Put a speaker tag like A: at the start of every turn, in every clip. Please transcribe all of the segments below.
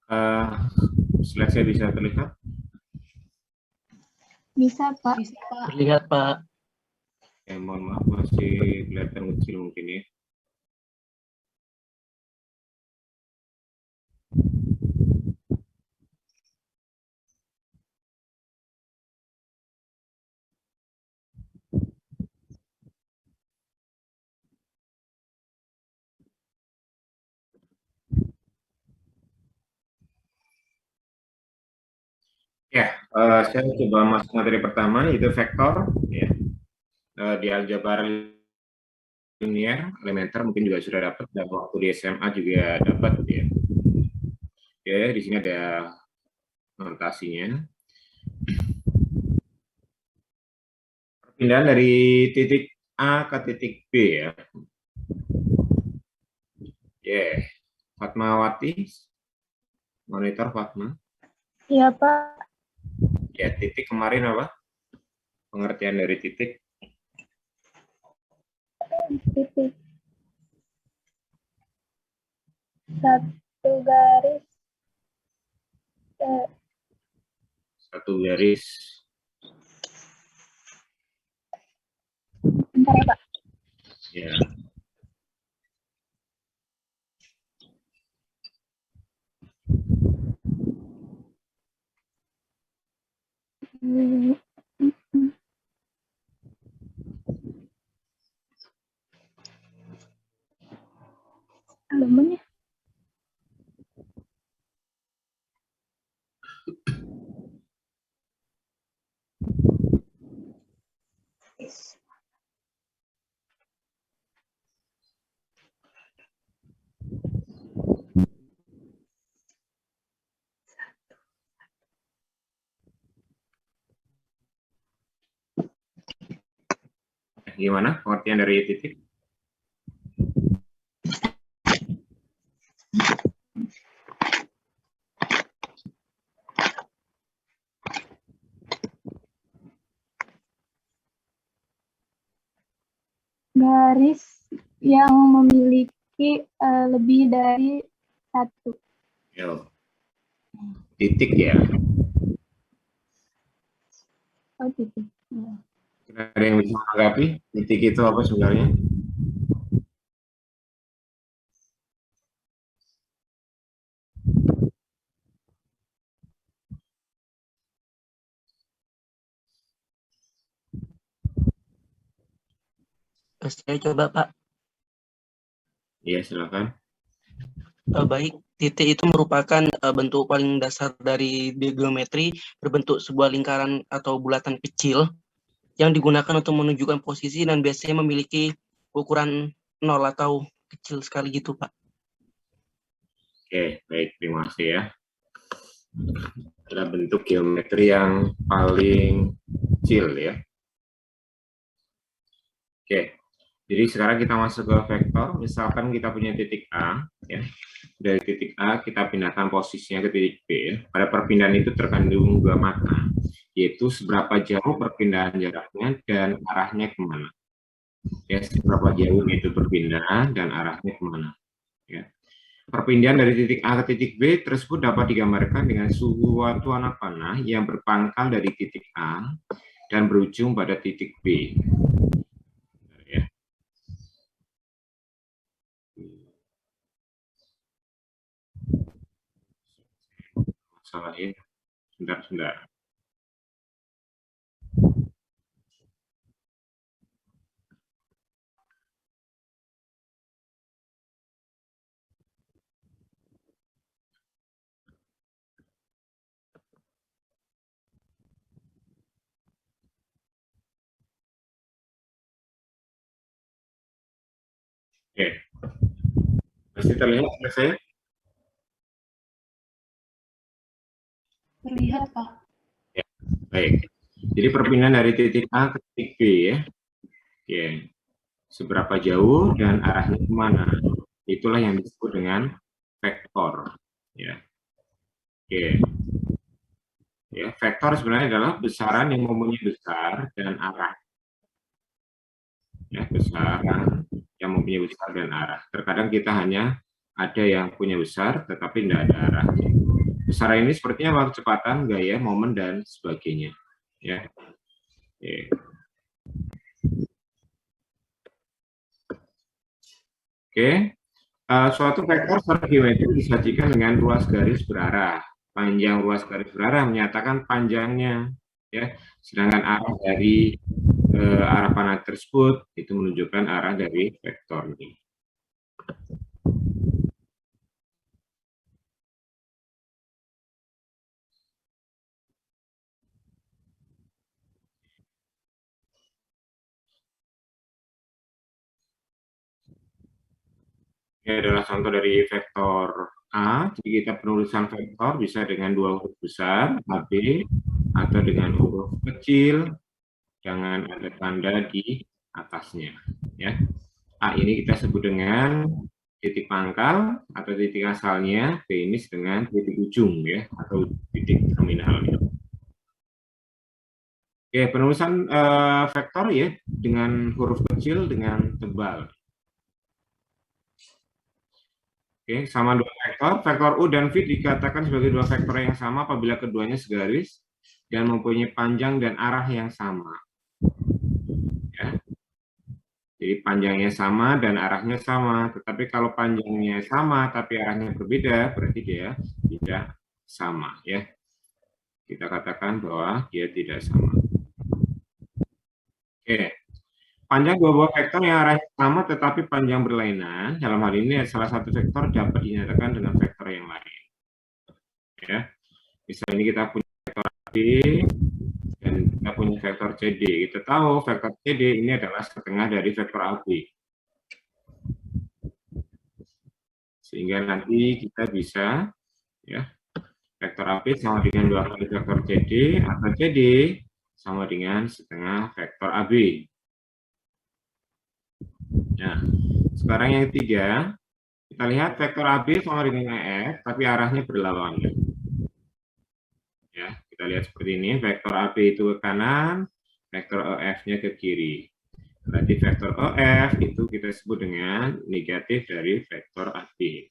A: Eh, slide saya bisa terlihat?
B: Bisa, Pak.
C: Terlihat, Pak.
A: Mohon maaf, masih kelihatan kecil mungkin ya. Ya, saya coba masuk materi pertama, yaitu vektor. Ya. Di aljabar linear, elementer mungkin juga sudah dapat, dan waktu di SMA juga dapat. Ya. Oke, di sini ada notasinya. Perpindahan dari titik A ke titik B ya. Fatmawati, monitor Fatma.
B: Iya, Pak.
A: Ya, titik kemarin apa? Pengertian dari titik.
B: Titik. Satu garis.
A: Satu garis.
B: Bentar ya, Pak.
A: Ya.
B: Alamannya.
A: Gimana pengertian dari titik?
B: Garis yang memiliki lebih dari satu.
A: Yo. Titik ya.
B: Oh, titik. Ya.
A: Ada yang bisa menanggapi titik itu apa sebenarnya?
C: Saya coba, Pak.
A: Iya, silakan.
C: Baik, titik itu merupakan bentuk paling dasar dari geometri, berbentuk sebuah lingkaran atau bulatan kecil yang digunakan untuk menunjukkan posisi dan biasanya memiliki ukuran 0 atau kecil sekali gitu, Pak.
A: Oke, baik, terima kasih ya. Adalah bentuk geometri yang paling kecil ya. Oke, jadi sekarang kita masuk ke vektor. Misalkan kita punya titik A, ya. Dari titik A kita pindahkan posisinya ke titik B. Ya. Pada perpindahan itu terkandung dua makna, yaitu seberapa jauh perpindahan jaraknya dan arahnya kemana. Ya, seberapa jauh itu berpindah dan arahnya kemana. Ya. Perpindahan dari titik A ke titik B tersebut dapat digambarkan dengan suatu anak panah yang berpangkal dari titik A dan berujung pada titik B. Ya. Salah ya. Sebentar. Oke. Masih terlihat saya?
B: Terlihat, Pak.
A: Ya, baik. Jadi perpindahan dari titik A ke titik B ya. Oke. Seberapa jauh dan arahnya kemana? Itulah yang disebut dengan vektor. Ya. Oke. Ya, vektor sebenarnya adalah besaran yang mempunyai besar dan arah. Ya, besaran yang mempunyai besar dan arah. Terkadang kita hanya ada yang punya besar tetapi tidak ada arahnya. Besaran ini sepertinya apa? Kecepatan, gaya, momen, dan sebagainya. Ya. Oke. Oke. Suatu vektor secara geometri disajikan dengan ruas garis berarah. Panjang ruas garis berarah menyatakan panjangnya, ya. Sedangkan arah dari arah panah tersebut itu menunjukkan arah dari vektor ini. Ini adalah contoh dari vektor A. Jadi kita penulisan vektor bisa dengan dua huruf besar, AB, atau dengan huruf kecil, jangan ada tanda di atasnya. Ya. A ini kita sebut dengan titik pangkal atau titik asalnya, B ini dengan titik ujung ya, atau titik terminalnya. Oke, penulisan vektor ya dengan huruf kecil dengan tebal. Oke, sama dua vektor. Vektor U dan V dikatakan sebagai dua vektor yang sama apabila keduanya segaris dan mempunyai panjang dan arah yang sama. Ya. Jadi panjangnya sama dan arahnya sama. Tetapi kalau panjangnya sama tapi arahnya berbeda, berarti dia tidak sama. Ya. Kita katakan bahwa dia tidak sama. Oke. Panjang dua buah vektor yang arahnya sama tetapi panjang berlainan, dalam hal ini salah satu vektor dapat dinyatakan dengan vektor yang lain. Ya. Misalnya ini kita punya vektor AB dan kita punya vektor CD. Kita tahu vektor CD ini adalah setengah dari vektor AB. Sehingga nanti kita bisa ya vektor AB sama dengan 2 kali vektor CD atau CD sama dengan setengah vektor AB. Nah, sekarang yang ketiga, kita lihat vektor AB sama dengan EF, tapi arahnya berlawanan. Ya, kita lihat seperti ini, vektor AB itu ke kanan, vektor EF-nya ke kiri. Berarti vektor EF itu kita sebut dengan negatif dari vektor AB.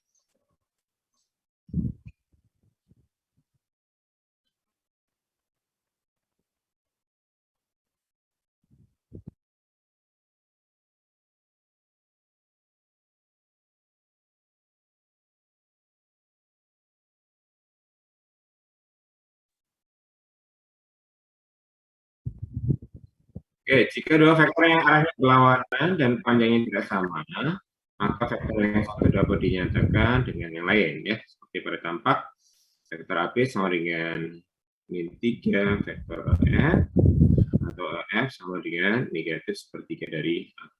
A: Oke, jika dua vektor yang arahnya berlawanan dan panjangnya tidak sama, maka vektor yang satu dapat dinyatakan dengan yang lain, ya. Seperti pada tampak, vektor AB sama dengan min 3 vektor EF, atau EF sama dengan negatif sepertiga dari AB.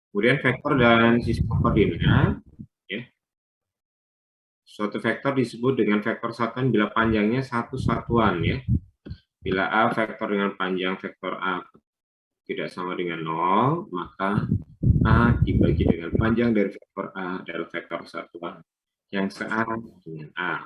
A: Kemudian vektor dan sistem koordinat, ya. Suatu vektor disebut dengan vektor satuan bila panjangnya satu satuan, ya. Bila A vektor dengan panjang vektor A tidak sama dengan 0, maka A dibagi dengan panjang dari vektor A adalah vektor satuan yang searah dengan A.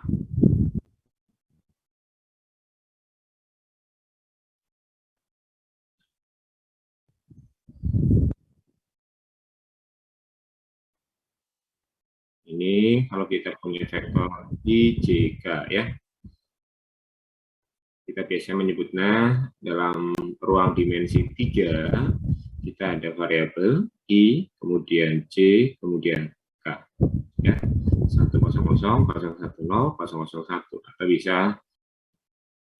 A: Ini kalau kita punya vektor I, J, K, ya. Kita biasanya menyebutnya dalam ruang dimensi 3, kita ada variabel I, kemudian J, kemudian K. Ya. 100, 010, 001, atau bisa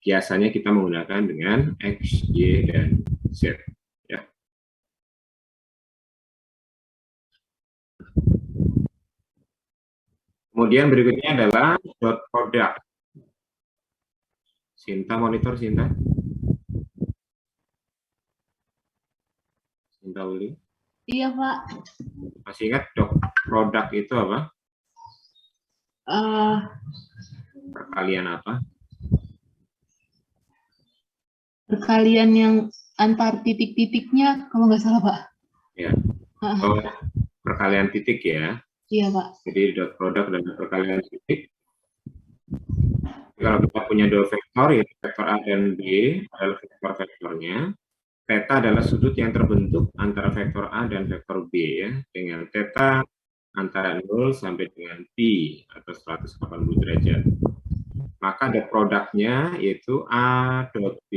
A: biasanya kita menggunakan dengan X, Y, dan Z. Ya. Kemudian berikutnya adalah dot product. Sinta monitor, Sinta. Sinta Uli.
D: Iya, Pak.
A: Masih ingat dot product itu apa? Perkalian apa?
D: Perkalian yang antar titik-titiknya, kalau nggak salah, Pak.
A: Ya. Oh, perkalian titik ya.
D: Iya, Pak.
A: Jadi dot product dan perkalian titik. Kalau kita punya dua vektor, ya vektor A dan B adalah vektor-vektornya. Theta adalah sudut yang terbentuk antara vektor A dan vektor B ya, dengan theta antara 0 sampai dengan pi atau 180 derajat. Maka ada produknya yaitu A dot B.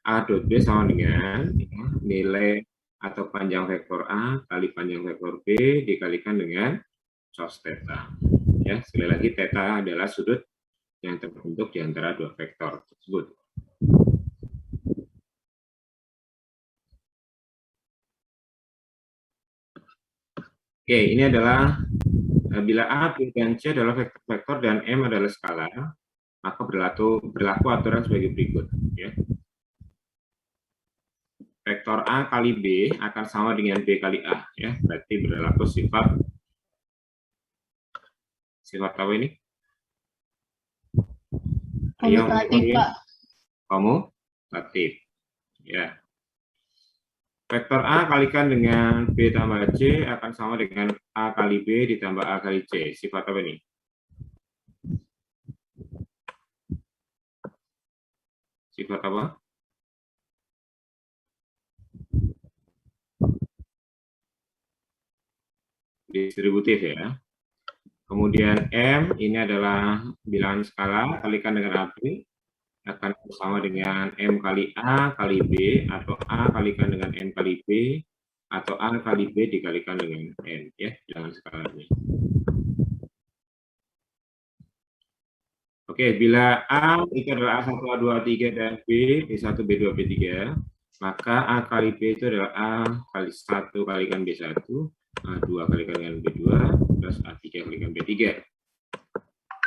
A: A dot B sama dengan ya, nilai atau panjang vektor A kali panjang vektor B dikalikan dengan cos theta. Ya, sekali lagi theta adalah sudut yang terbentuk di antara dua vektor tersebut. Oke, ini adalah bila A, B, dan C adalah vektor-vektor dan M adalah skalar, maka berlaku aturan sebagai berikut. Ya. Vektor A kali B akan sama dengan B kali A. Ya. Berarti berlaku sifat apa ini?
D: Komutatif, Pak.
A: Komutatif. Ya. Vektor A kalikan dengan B tambah C akan sama dengan A kali B ditambah A kali C. Sifat apa ini? Sifat apa? Distributif ya. Kemudian M ini adalah bilangan skala kalikan dengan AB akan sama dengan M kali A kali B atau A kalikan dengan M kali B atau A kali B dikalikan dengan N ya, bilangan skalanya. Oke, bila A itu adalah A1, A2, A3 dan B, B1, B2, B3, maka A kali B itu adalah A kali 1 kalikan B1, A2 kalikan dengan B2 plus A3 kalikan B3.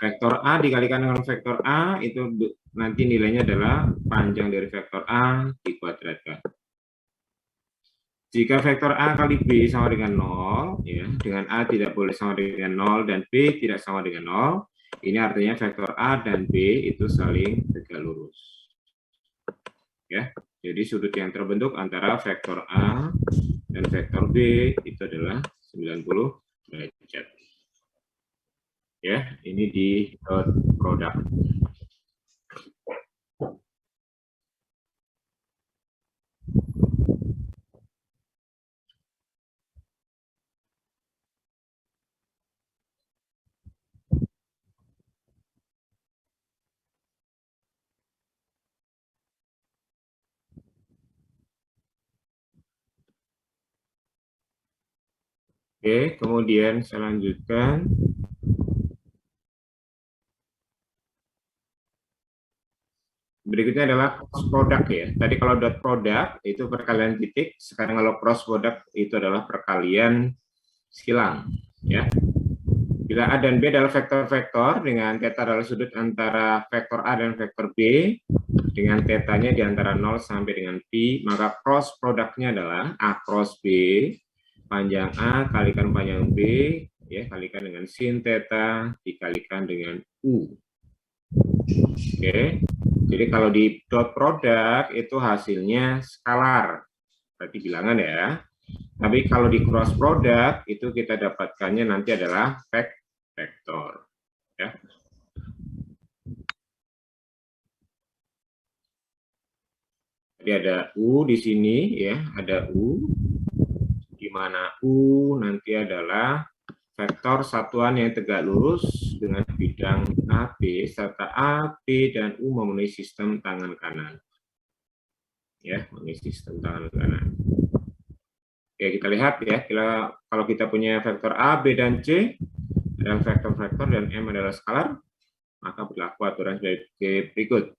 A: Vektor A dikalikan dengan vektor A itu nanti nilainya adalah panjang dari vektor A dikuadratkan. Jika vektor A kali B sama dengan 0, ya, dengan A tidak boleh sama dengan 0 dan B tidak sama dengan 0, ini artinya vektor A dan B itu saling tegak lurus. Ya, jadi sudut yang terbentuk antara vektor A dan vektor B itu adalah 90 derajat. Ya, ini di dot produk. Oke, kemudian saya lanjutkan. Berikutnya adalah cross product ya. Tadi kalau dot product itu perkalian titik, sekarang kalau cross product itu adalah perkalian silang ya. Bila A dan B adalah vektor-vektor dengan theta adalah sudut antara vektor A dan vektor B dengan tetanya di antara 0 sampai dengan pi, maka cross produknya adalah A cross B panjang A kalikan panjang B ya kalikan dengan sin theta dikalikan dengan U. Oke. Jadi kalau di dot product itu hasilnya skalar, berarti bilangan ya. Tapi kalau di cross product itu kita dapatkannya nanti adalah vektor. Ya. Jadi ada U di sini ya, ada U. Di mana U nanti adalah vektor satuan yang tegak lurus dengan bidang AB serta AB dan U memenuhi sistem tangan kanan. Ya, memenuhi sistem tangan kanan. Oke, kita lihat ya, kalau kita punya vektor A, B, dan C adalah vektor-vektor dan M adalah skalar, maka berlaku aturan sebagai berikut.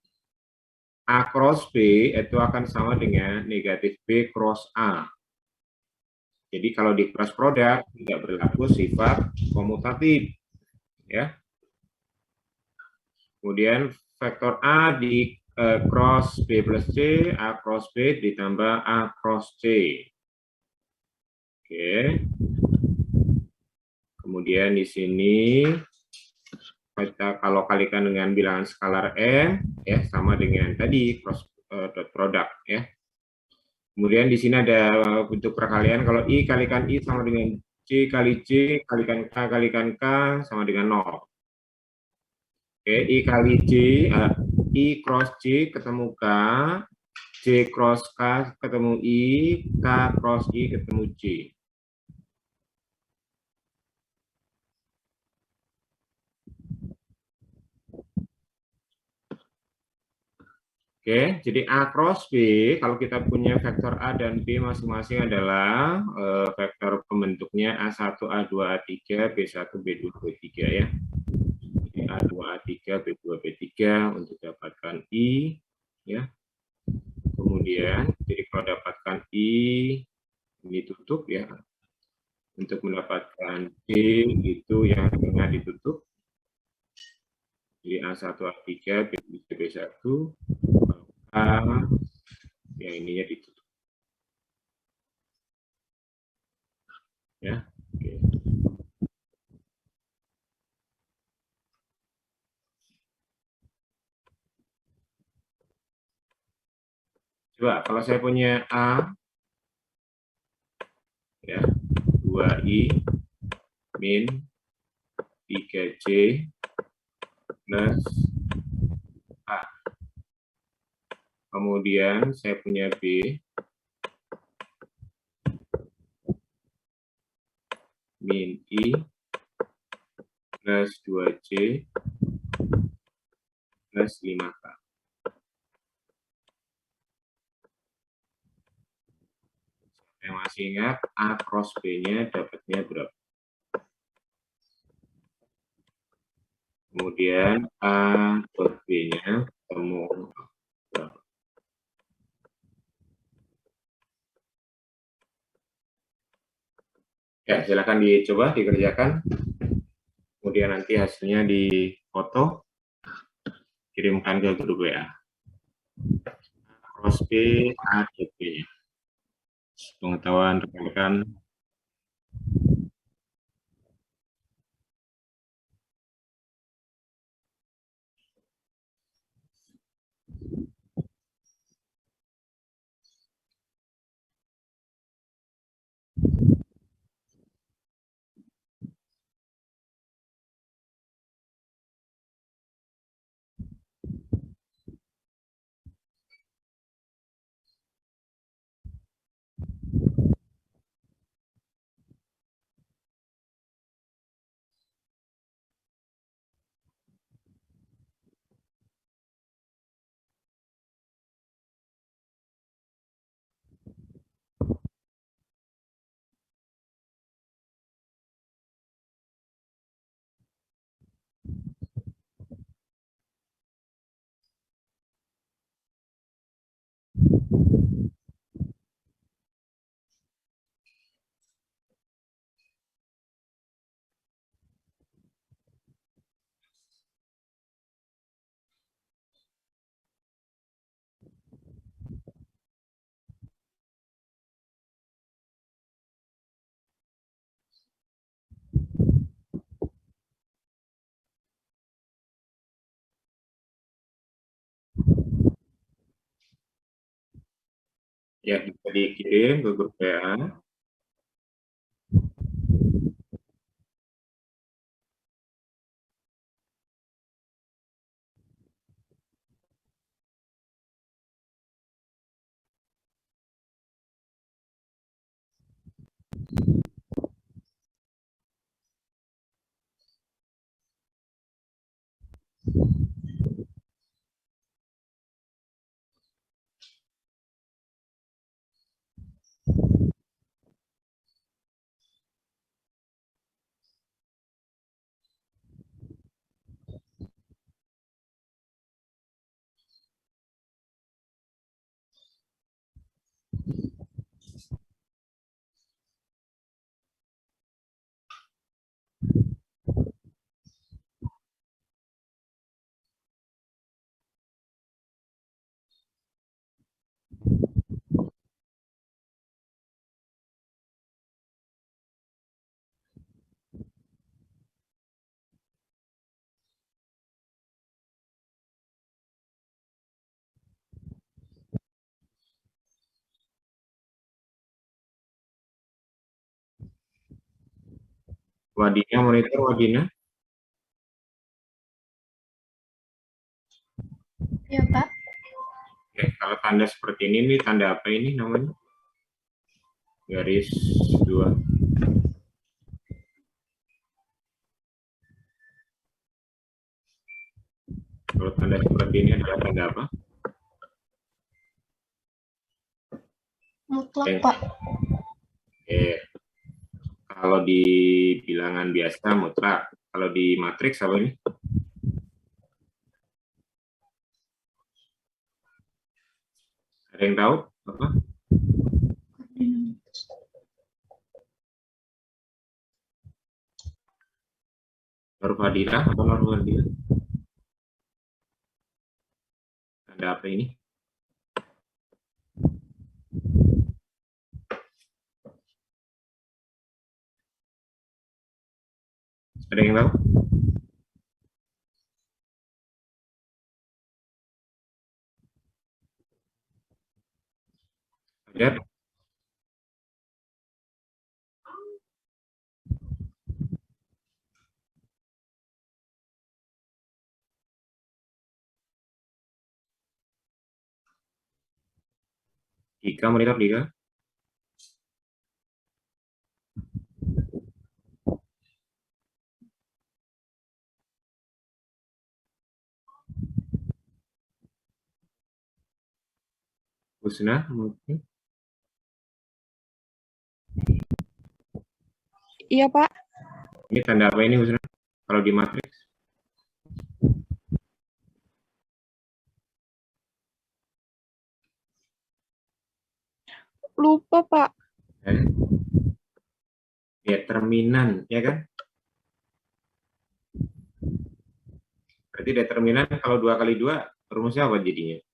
A: A cross B itu akan sama dengan negatif B cross A. Jadi kalau di cross product tidak berlaku sifat komutatif, ya. Kemudian vektor A di cross B plus C, A cross B ditambah A cross C. Oke. Kemudian di sini kita kalau kalikan dengan bilangan skalar M, ya sama dengan tadi cross dot product, ya. Kemudian di sini ada bentuk perkalian, kalau I kalikan I sama dengan C kali C, kalikan K sama dengan 0. Oke, I kali C, I cross C ketemu K, C J cross K ketemu I, K cross I ketemu J. Oke, jadi A cross B, kalau kita punya vektor A dan B masing-masing adalah vektor pembentuknya A1, A2, A3, B1, B2, B3 ya. Jadi A2, A3, B2, B3 untuk dapatkan I ya. Kemudian jadi kalau dapatkan I ini tutup ya. Untuk mendapatkan D itu yang tengah ditutup. Jadi A1, A3, B3, B1, A yang ininya ditutup. Ya. Oke. Coba kalau saya punya A ya 2I min 3J plus A. Kemudian saya punya B min I plus 2J plus 5K. Saya masih ingat A cross B-nya dapatnya berapa? Kemudian A dot B-nya ketemu berapa? Ya, silakan dicoba dikerjakan. Kemudian nanti hasilnya difoto, kirimkan ke grup WA. Cross B, A dot B-nya. Pengetahuan rekan-rekan. Ya, bisa dikirim ke grup WA. Wadina, monitor Wadina.
B: Ya, Pak.
A: Oke, kalau tanda seperti ini tanda apa ini namanya? Garis 2. Kalau tanda seperti ini adalah tanda apa?
D: Mutlak,
A: Oke.
D: Pak.
A: Kalau di bilangan biasa mutlak. Kalau di matriks apa ini? Ada yang tahu apa? Norfadilah atau Norfadilah? Tanda apa ini? Ada yang tahu? Ada? Dika, monitor Dika. Husna, mungkin.
B: Iya, Pak.
A: Ini tanda apa ini Husna? Kalau di matriks?
B: Lupa, Pak.
A: Determinan, ya kan? Berarti determinan kalau 2 kali 2, rumusnya apa jadinya?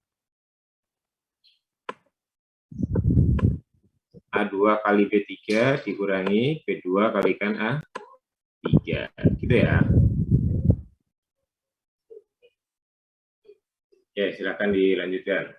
A: A2 kali B3 dikurangi B2 kalikan A3. Gitu ya. Ya, silakan dilanjutkan.